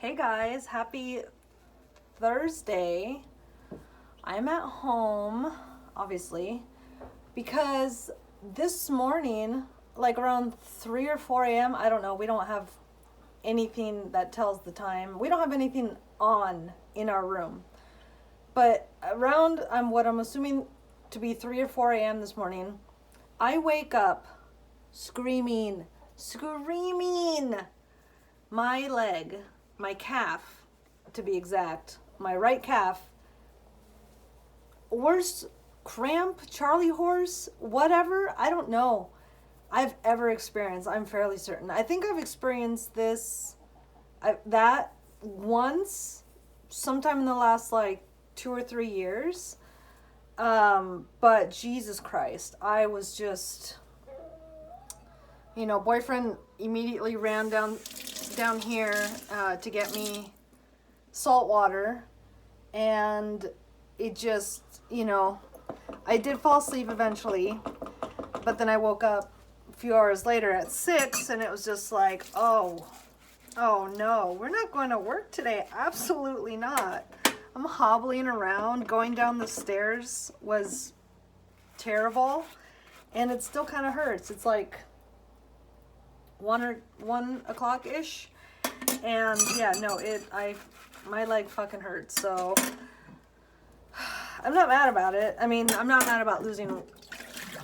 Hey guys, happy Thursday. I'm at home, obviously, because this morning, like around 3 or 4 a.m., I don't know, we don't have anything that tells the time. We don't have anything on in our room. But around what I'm assuming to be 3 or 4 a.m. this morning, I wake up screaming. My leg, my calf, to be exact, my right calf, worst cramp, Charlie horse, whatever, I don't know, I've ever experienced. I'm fairly certain. I think I've experienced that once, sometime in the last like 2 or 3 years. But Jesus Christ, I was just, boyfriend immediately ran down here to get me salt water, and it just, I did fall asleep eventually, but then I woke up a few hours later at 6, and it was just like, oh no, we're not going to work today. Absolutely not. I'm hobbling around. Going down the stairs was terrible, and it still kind of hurts. It's like 1 o'clock ish, and yeah, no, my leg fucking hurts. So I'm not mad about it. I mean, I'm not mad about losing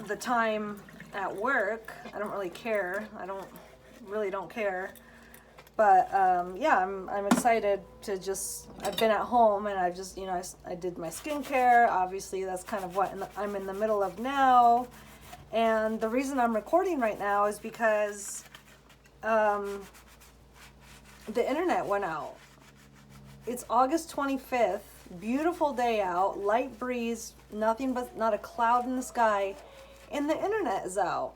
the time at work. I don't really care. Don't care. But yeah, I'm excited to just. I've been at home, and I've just, I did my skincare. Obviously, that's kind of what I'm in the middle of now. And the reason I'm recording right now is because the internet went out. It's August 25th, beautiful day out, light breeze, nothing but not a cloud in the sky, and the internet is out.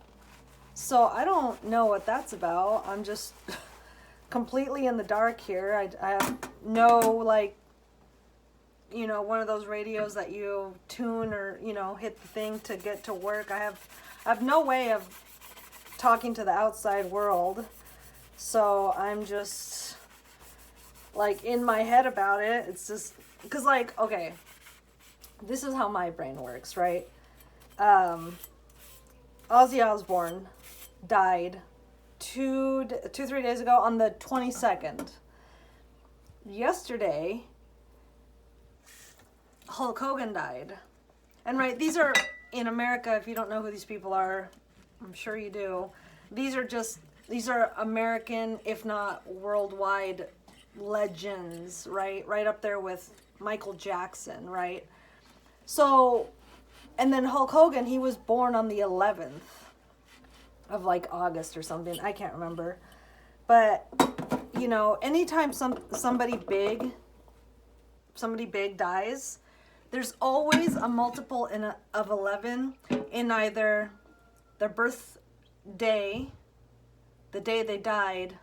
So I don't know what that's about. I'm just completely in the dark here. I have no, one of those radios that you tune or, hit the thing to get to work. I have no way of talking to the outside world. So I'm just in my head about it. It's just because okay, this is how my brain works, right? Ozzy Osbourne died 3 days ago on the 22nd. Yesterday, Hulk Hogan died. And right, these are in America. If you don't know who these people are, I'm sure you do. These are American, if not worldwide, legends, right? Right up there with Michael Jackson, right? So, and then Hulk Hogan, he was born on the 11th of August or something. I can't remember. But, anytime somebody big dies, there's always a multiple of 11 in either their birthday, the day they died,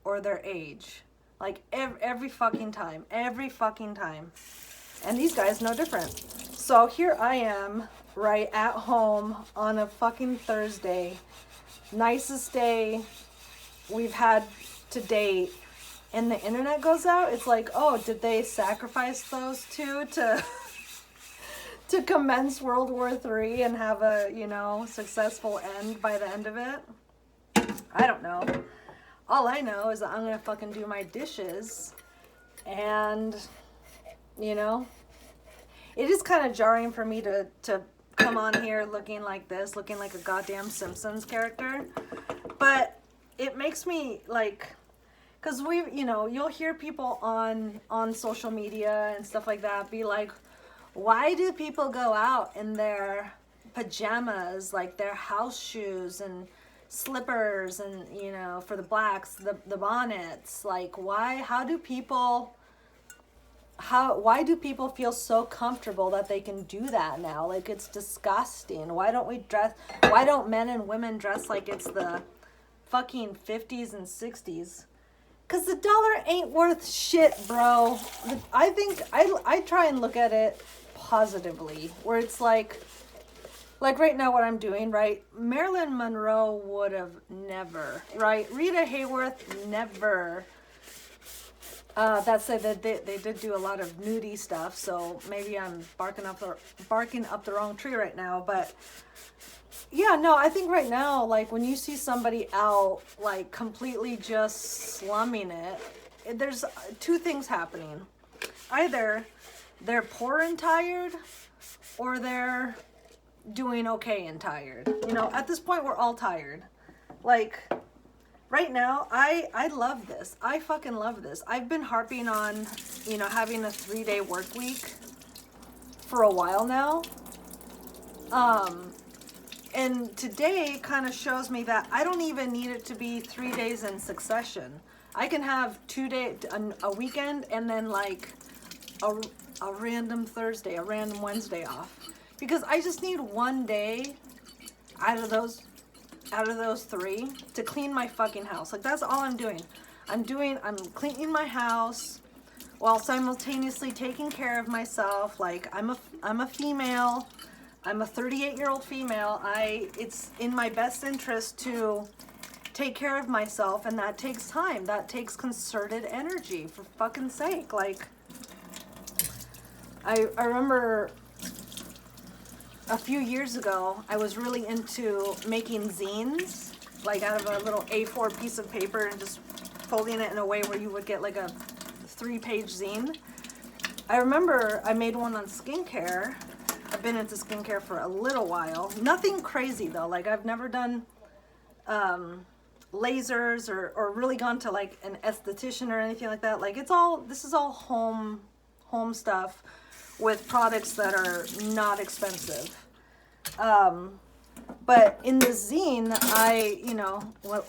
or their age. Every fucking time. And these guys no different. So here I am, right at home on a fucking Thursday. Nicest day we've had to date. And the internet goes out. It's like, oh, did they sacrifice those two to commence World War III and have a, successful end by the end of it? I don't know. All I know is that I'm gonna fucking do my dishes, and it is kind of jarring for me to come on here looking like this, looking like a goddamn Simpsons character, but it makes me because you'll hear people on social media and stuff like that be like, why do people go out in their pajamas, their house shoes and slippers, and for the blacks, the bonnets? Why do people feel so comfortable that they can do that now? It's disgusting. Why don't men and women dress like it's the fucking 50s and 60s? Because the dollar ain't worth shit, bro. I think I try and look at it positively, where it's like right now what I'm doing, right? Marilyn Monroe would have never, right? Rita Hayworth never That said, that they did do a lot of nudie stuff, so maybe I'm barking up the wrong tree right now. But yeah, no, I think right now, like when you see somebody out like completely just slumming it, there's two things happening. Either they're poor and tired, or they're doing okay and tired. You know, at this point, we're all tired. Like, right now, I love this. I fucking love this. I've been harping on, you know, having a 3-day work week for a while now. And today kind of shows me that I don't even need it to be 3 days in succession. I can have a weekend, and then like a random Thursday, a random Wednesday off. Because I just need one day out of those 3 to clean my fucking house. Like, that's all I'm doing. I'm cleaning my house while simultaneously taking care of myself. Like, I'm a female. I'm a 38-year-old female. It's in my best interest to take care of myself, and that takes time. That takes concerted energy, for fucking sake. Like, I remember a few years ago, I was really into making zines, like out of a little A4 piece of paper and just folding it in a way where you would get like a 3-page zine. I remember I made one on skincare. I've been into skincare for a little while. Nothing crazy though. Like, I've never done lasers or really gone to like an esthetician or anything like that. Like, this is all home stuff with products that are not expensive. But in the zine,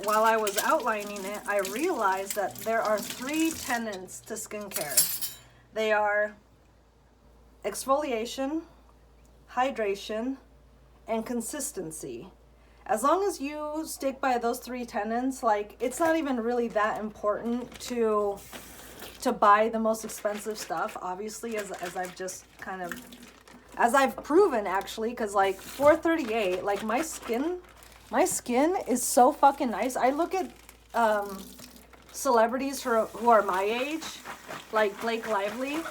while I was outlining it, I realized that there are 3 tenets to skincare. They are exfoliation, hydration, and consistency. As long as you stick by those 3 tenets, like, it's not even really that important to buy the most expensive stuff, obviously, as I've proven, actually, because like $4.38, like my skin is so fucking nice. I look at celebrities who are my age, like Blake Lively,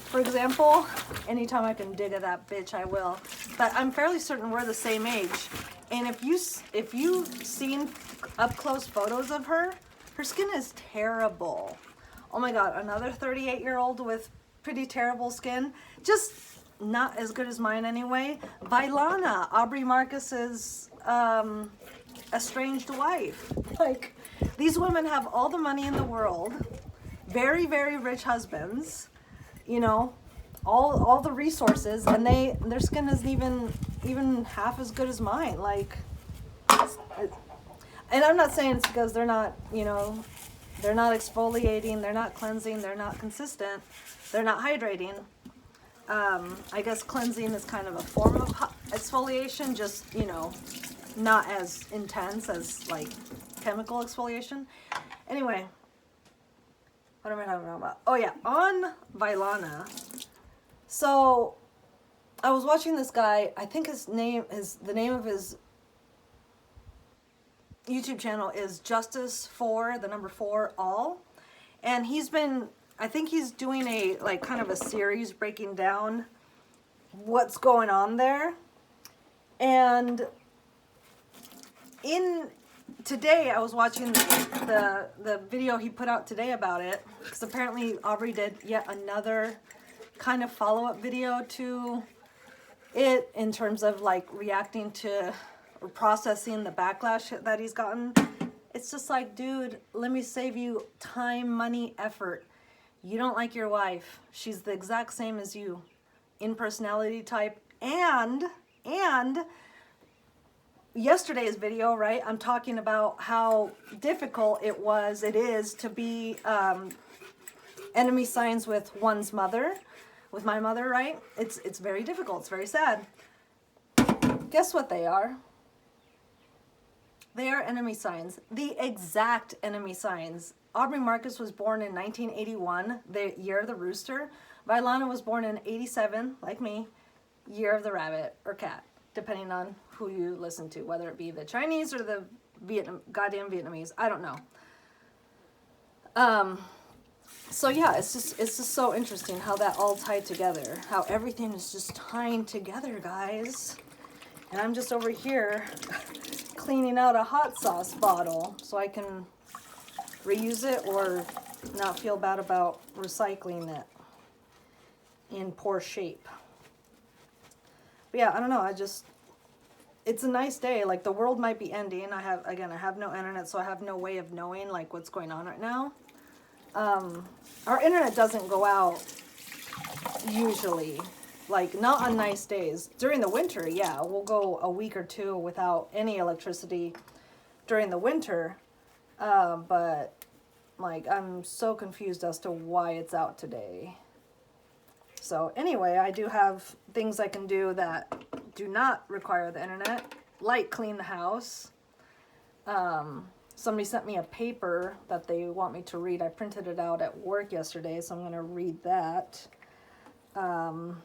for example. Anytime I can dig at that bitch, I will. But I'm fairly certain we're the same age. And if you've seen up close photos of her skin is terrible. Oh my god, another 38-year-old with pretty terrible skin. Just not as good as mine anyway. Vailana, Aubrey Marcus's estranged wife. Like, these women have all the money in the world, very, very rich husbands, you know, all the resources, and their skin isn't even half as good as mine. Like, and I'm not saying it's because they're not, you know, they're not exfoliating, they're not cleansing, they're not consistent, they're not hydrating. I guess cleansing is kind of a form of exfoliation, just, you know, not as intense as like chemical exfoliation. Anyway, what am I talking about? Oh yeah, on Vailana. So I was watching this guy. I think the name of his YouTube channel is Justice for the number 4 all, and I think he's doing a like kind of a series breaking down what's going on there. And today I was watching the video he put out today about it, because apparently Aubrey did yet another kind of follow-up video to it in terms of like reacting to or processing the backlash that he's gotten. It's just like, dude, let me save you time, money, effort. You don't like your wife. She's the exact same as you in personality type. And yesterday's video, right? I'm talking about how difficult it is to be enemy signs with one's mother, with my mother, right? It's very difficult. It's very sad. Guess what they are? They are enemy signs. The exact enemy signs. Aubrey Marcus was born in 1981, the year of the rooster. Vailana was born in 87, like me, year of the rabbit or cat, depending on who you listen to, whether it be the Chinese or the goddamn Vietnamese. I don't know. So yeah, it's just so interesting how that all tied together. How everything is just tying together, guys. And I'm just over here cleaning out a hot sauce bottle so I can reuse it or not feel bad about recycling it in poor shape. But yeah, I don't know. It's a nice day. Like, the world might be ending. I have no internet, so I have no way of knowing like what's going on right now. Our internet doesn't go out usually, like not on nice days. During the winter, yeah, we'll go a week or two without any electricity during the winter. But like, I'm so confused as to why it's out today. So anyway, I do have things I can do that do not require the internet, like clean the house. Somebody sent me a paper that they want me to read. I printed it out at work yesterday, so I'm going to read that. But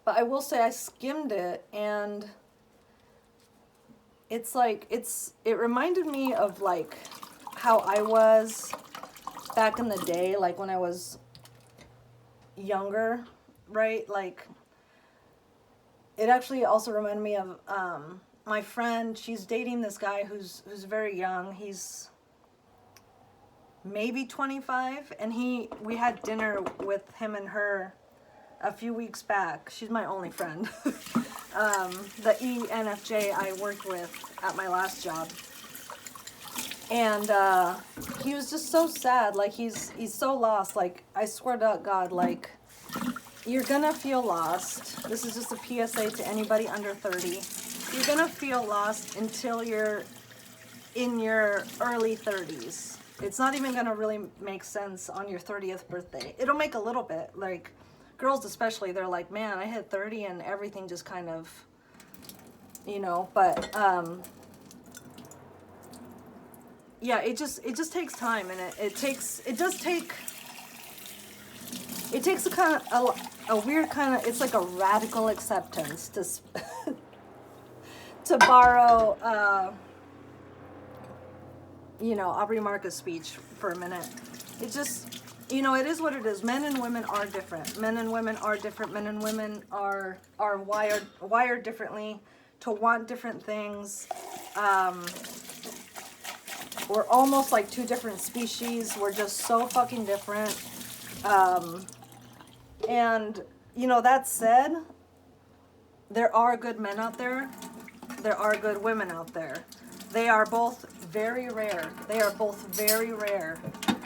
I will say I skimmed it, and it's like, it reminded me of like how I was back in the day, like when I was younger, right? Like, it actually also reminded me of my friend. She's dating this guy who's very young. He's maybe 25, and we had dinner with him and her a few weeks back. She's my only friend. The INFJ I worked with at my last job. And he was just so sad. Like, he's so lost. Like, I swear to God, like, you're gonna feel lost. This is just a PSA to anybody under 30. You're gonna feel lost until you're in your early 30s. It's not even gonna really make sense on your 30th birthday. It'll make a little bit. Like, girls especially, they're like, man, I hit 30 and everything just kind of, but yeah, it just takes time, and it takes a kind of a weird kind of, it's like a radical acceptance to borrow Aubrey Marcus' speech for a minute. It just, it is what it is. Men and women are different. Men and women are different. Men and women are wired differently to want different things. We're almost like two different species. We're just so fucking different. And, that said, there are good men out there. There are good women out there. They are both very rare.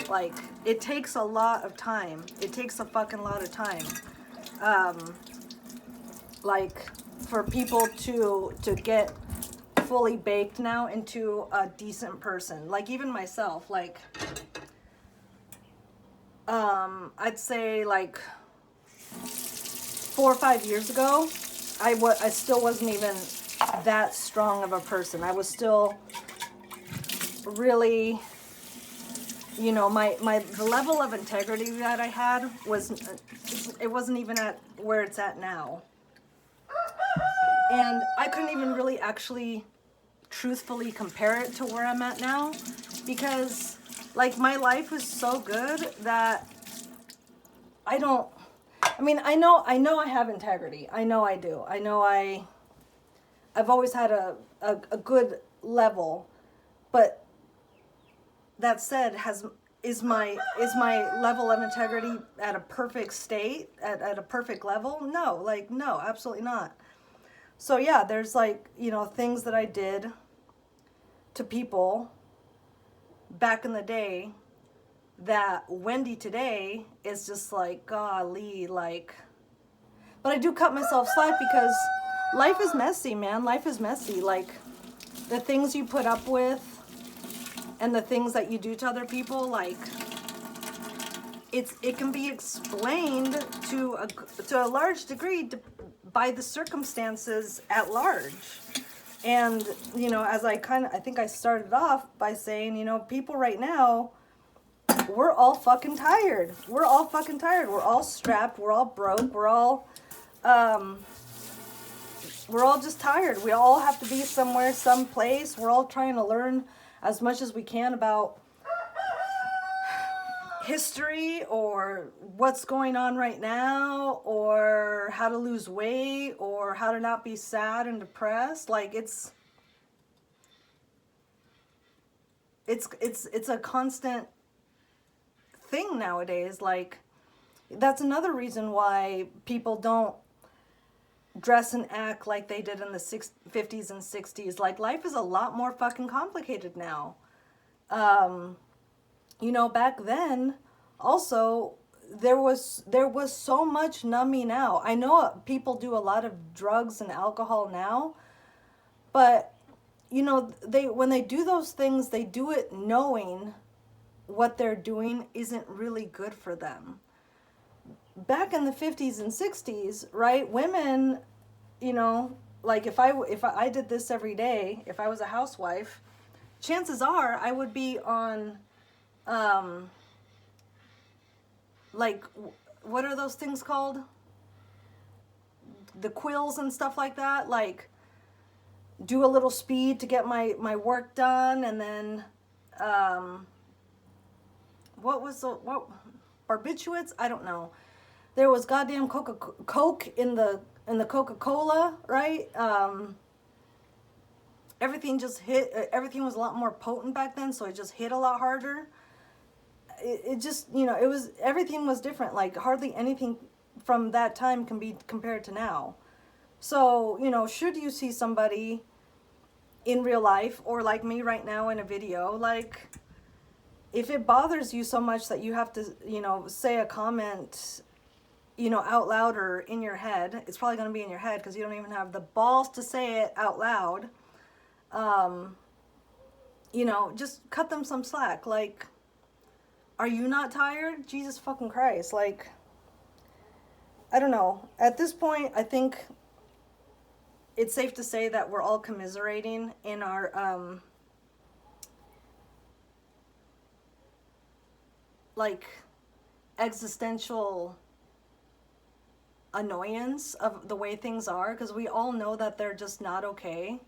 Like, it takes a lot of time. It takes a fucking lot of time. Like, for people to get fully baked now into a decent person. Like, even myself, like, I'd say like 4 or 5 years ago, I still wasn't even that strong of a person. I was still really, the level of integrity that I had it wasn't even at where it's at now. And I couldn't even really actually truthfully compare it to where I'm at now, because like, my life was so good that I know I have integrity. I know I do. I know I've always had a good level, but that said, is my level of integrity at a perfect state, at a perfect level? No, absolutely not. So yeah, there's like, things that I did to people back in the day that Wendy today is just like, golly, like, but I do cut myself slack because life is messy, man. Life is messy. Like, the things you put up with and the things that you do to other people, like, it can be explained to a large degree by the circumstances at large. And, as I think I started off by saying, people right now, we're all fucking tired. We're all strapped. We're all broke. We're all just tired. We all have to be somewhere, someplace. We're all trying to learn as much as we can about history or what's going on right now or how to lose weight or how to not be sad and depressed. Like it's a constant thing nowadays. Like that's another reason why people don't dress and act like they did in the 50s and 60s. Like life is a lot more fucking complicated now. You know, back then also there was so much numbing out. I know people do a lot of drugs and alcohol now, but you know, they when they do those things, they do it knowing what they're doing isn't really good for them. Back in the 50s and 60s, right? Women, you know, like if I did this every day, if I was a housewife, chances are I would be on like what are those things called? The quills and stuff like that, like do a little speed to get my work done, and then what barbiturates? I don't know. There was goddamn Coke in the Coca-Cola, right? Everything just hit. Everything was a lot more potent back then, so it just hit a lot harder. It just, you know, everything was different. Like hardly anything from that time can be compared to now. So, you know, should you see somebody in real life or like me right now in a video, like if it bothers you so much that you have to, you know, say a comment, you know, out loud or in your head, it's probably going to be in your head because you don't even have the balls to say it out loud. You know, just cut them some slack. Like, are you not tired? Jesus fucking Christ. Like, I don't know. At this point, I think it's safe to say that we're all commiserating in our, like, existential annoyance of the way things are, because we all know that they're just not okay.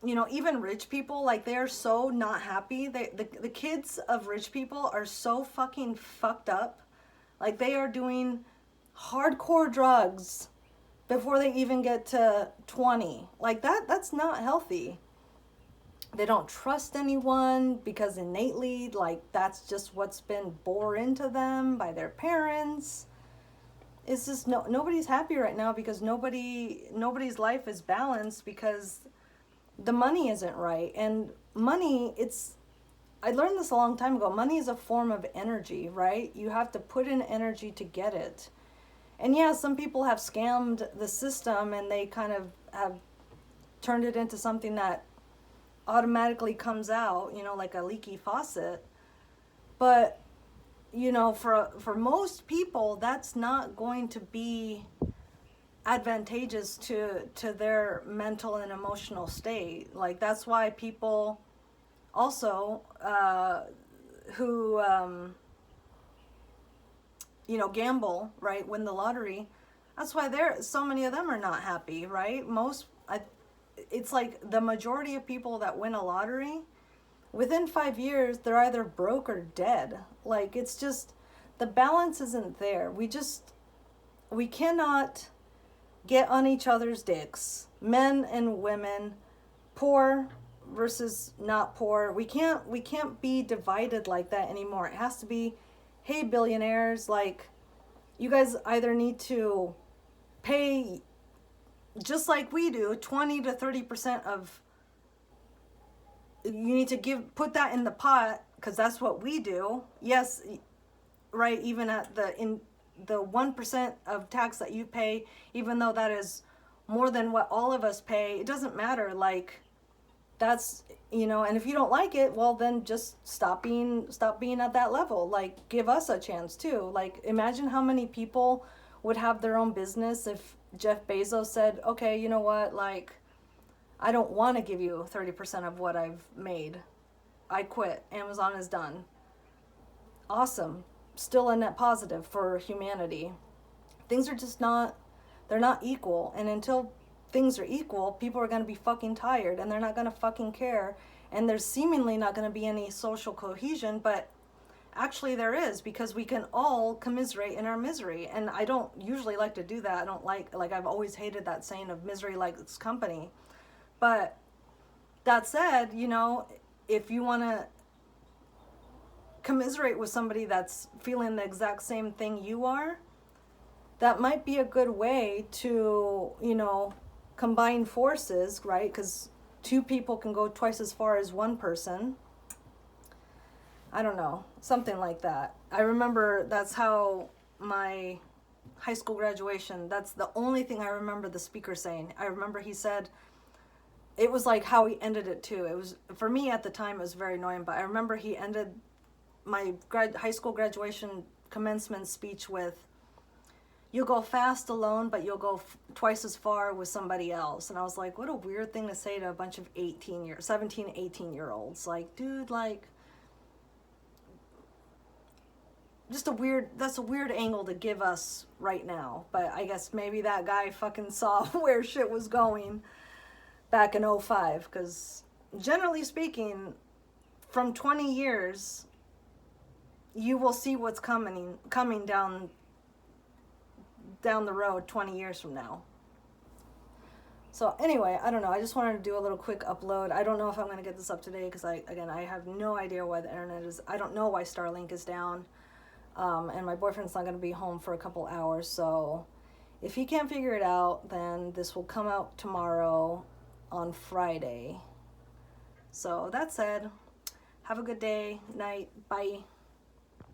You know, even rich people, like, they're so not happy. The kids of rich people are so fucking fucked up. Like, they are doing hardcore drugs before they even get to 20. Like, that's not healthy. They don't trust anyone because innately, like, that's just what's been born into them by their parents. It's just nobody's happy right now because nobody's life is balanced because the money isn't right. And money, I learned this a long time ago. Money is a form of energy, right? You have to put in energy to get it. And yeah, some people have scammed the system and they kind of have turned it into something that automatically comes out, you know, like a leaky faucet. But, you know, for most people, that's not going to be advantageous to their mental and emotional state. Like, that's why people also who you know, gamble, right, win the lottery, that's why so many of them are not happy, right? It's like the majority of people that win a lottery, within 5 years they're either broke or dead. Like, it's just, the balance isn't there. We cannot get on each other's dicks, men and women, poor versus not poor. We can't be divided like that anymore. It has to be, hey, billionaires, like, you guys either need to pay, just like we do, 20 to 30% of, you need to put that in the pot, because that's what we do. Yes, right, even at the 1% of tax that you pay, even though that is more than what all of us pay, it doesn't matter. Like, that's, you know, and if you don't like it, well, then just stop being at that level. Like, give us a chance too. Like, imagine how many people would have their own business if Jeff Bezos said, okay, you know what, like, I don't want to give you 30% of what I've made. I quit. Amazon is done. Awesome. Still a net positive for humanity. Things are just they're not equal. And until things are equal, people are going to be fucking tired and they're not going to fucking care. And there's seemingly not going to be any social cohesion. But Actually, there is, because we can all commiserate in our misery. And I don't usually like to do that. I don't like I've always hated that saying of misery likes company. But that said, you know, if you want to commiserate with somebody that's feeling the exact same thing you are, that might be a good way to, you know, combine forces, right? Because two people can go twice as far as one person. I don't know, something like that. I remember that's how my high school graduation, that's the only thing I remember the speaker saying. I remember he said, it was like how he ended it too. It was, for me at the time, it was very annoying, but I remember he ended my high school graduation commencement speech with, "You'll go fast alone, but you'll go twice as far with somebody else." And I was like, what a weird thing to say to a bunch of 17, 18 year olds. Like, dude, like, just that's a weird angle to give us right now. But I guess maybe that guy fucking saw where shit was going back in '05. Because generally speaking, from 20 years, you will see what's coming down the road 20 years from now. So anyway, I don't know. I just wanted to do a little quick upload. I don't know if I'm going to get this up today because I have no idea why the internet is. I don't know why Starlink is down. And my boyfriend's not going to be home for a couple hours. So if he can't figure it out, then this will come out tomorrow on Friday. So that said, have a good day, night, bye.